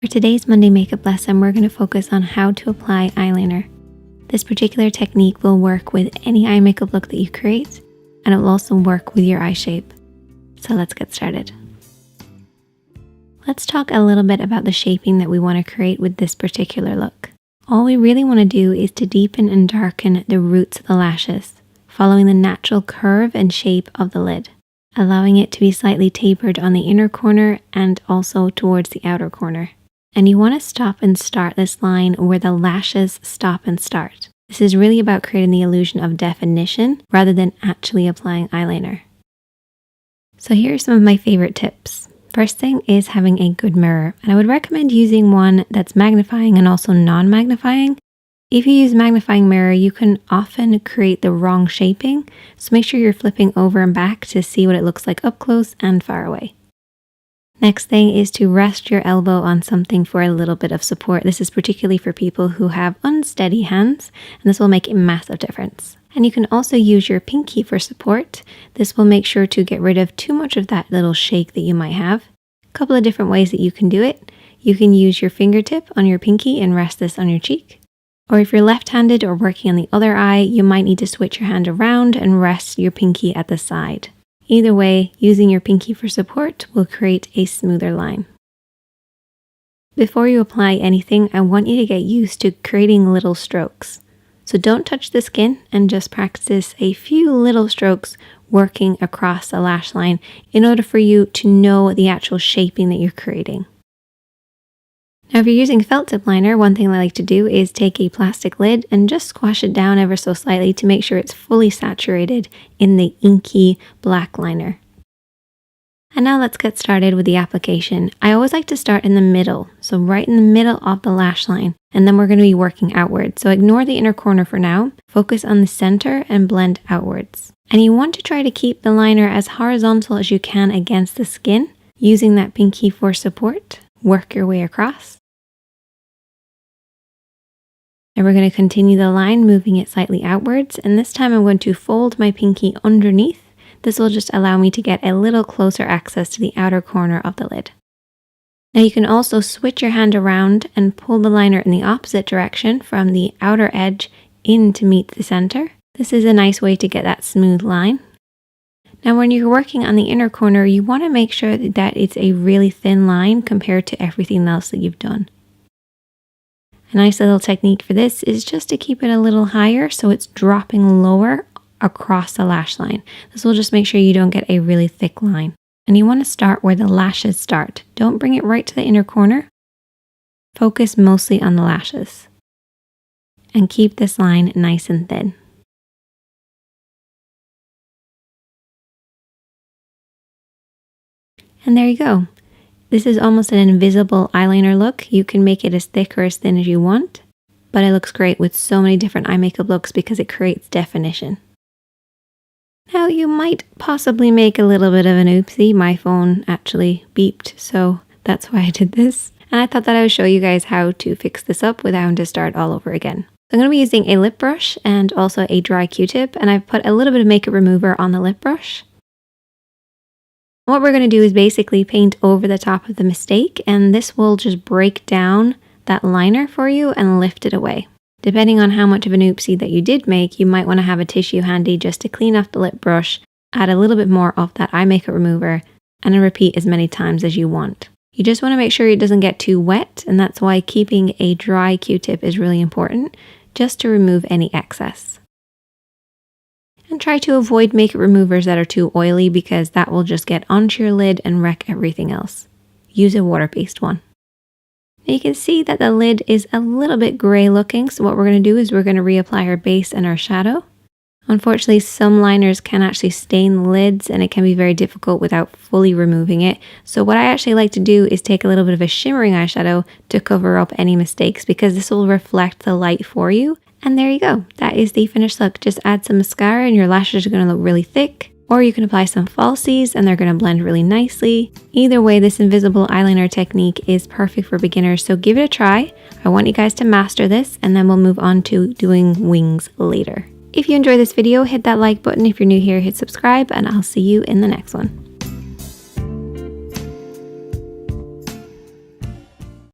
For today's Monday makeup lesson, we're going to focus on how to apply eyeliner. This particular technique will work with any eye makeup look that you create, and it will also work with your eye shape. So let's get started. Let's talk a little bit about the shaping that we want to create with this particular look. All we really want to do is to deepen and darken the roots of the lashes, following the natural curve and shape of the lid, allowing it to be slightly tapered on the inner corner and also towards the outer corner. And you want to stop and start this line where the lashes stop and start. This is really about creating the illusion of definition rather than actually applying eyeliner. So here are some of my favorite tips. First thing is having a good mirror, and I would recommend using one that's magnifying and also non-magnifying. If you use magnifying mirror, you can often create the wrong shaping, so make sure you're flipping over and back to see what it looks like up close and far away. Next thing is to rest your elbow on something for a little bit of support. This is particularly for people who have unsteady hands, and this will make a massive difference. And you can also use your pinky for support. This will make sure to get rid of too much of that little shake that you might have. A couple of different ways that you can do it. You can use your fingertip on your pinky and rest this on your cheek. Or if you're left-handed or working on the other eye, you might need to switch your hand around and rest your pinky at the side. Either way, using your pinky for support will create a smoother line. Before you apply anything, I want you to get used to creating little strokes. So don't touch the skin and just practice a few little strokes working across the lash line in order for you to know the actual shaping that you're creating. Now, if you're using felt tip liner, one thing I like to do is take a plastic lid and just squash it down ever so slightly to make sure it's fully saturated in the inky black liner. And now let's get started with the application. I always like to start in the middle, so right in the middle of the lash line, and then we're going to be working outward. So ignore the inner corner for now, focus on the center and blend outwards. And you want to try to keep the liner as horizontal as you can against the skin, using that pinky for support. Work your way across. And we're going to continue the line, moving it slightly outwards, and this time I'm going to fold my pinky underneath. This will just allow me to get a little closer access to the outer corner of the lid. Now you can also switch your hand around and pull the liner in the opposite direction from the outer edge in to meet the center. This is a nice way to get that smooth line. Now when you're working on the inner corner, you want to make sure that it's a really thin line compared to everything else that you've done. A nice little technique for this is just to keep it a little higher so it's dropping lower across the lash line. This will just make sure you don't get a really thick line. And you want to start where the lashes start. Don't bring it right to the inner corner. Focus mostly on the lashes. And keep this line nice and thin. And there you go. This is almost an invisible eyeliner look. You can make it as thick or as thin as you want, but it looks great with so many different eye makeup looks because it creates definition. Now you might possibly make a little bit of an oopsie. My phone actually beeped, so that's why I did this. And I thought that I would show you guys how to fix this up without having to start all over again. So I'm going to be using a lip brush and also a dry Q-tip, and I've put a little bit of makeup remover on the lip brush. What we're going to do is basically paint over the top of the mistake, and this will just break down that liner for you and lift it away. Depending on how much of an oopsie that you did make, you might want to have a tissue handy just to clean off the lip brush, add a little bit more of that eye makeup remover, and then repeat as many times as you want. You just want to make sure it doesn't get too wet, and that's why keeping a dry Q-tip is really important, just to remove any excess. And try to avoid makeup removers that are too oily because that will just get onto your lid and wreck everything else. Use a water-based one. You can see that the lid is a little bit gray looking, so what we're going to do is we're going to reapply our base and our shadow. Unfortunately, some liners can actually stain the lids and it can be very difficult without fully removing it. So what I actually like to do is take a little bit of a shimmering eyeshadow to cover up any mistakes because this will reflect the light for you. And there you go. That is the finished look. Just add some mascara and your lashes are going to look really thick. Or you can apply some falsies and they're going to blend really nicely. Either way, this invisible eyeliner technique is perfect for beginners, so give it a try. I want you guys to master this and then we'll move on to doing wings later. If you enjoyed this video, hit that like button. If you're new here, hit subscribe and I'll see you in the next one.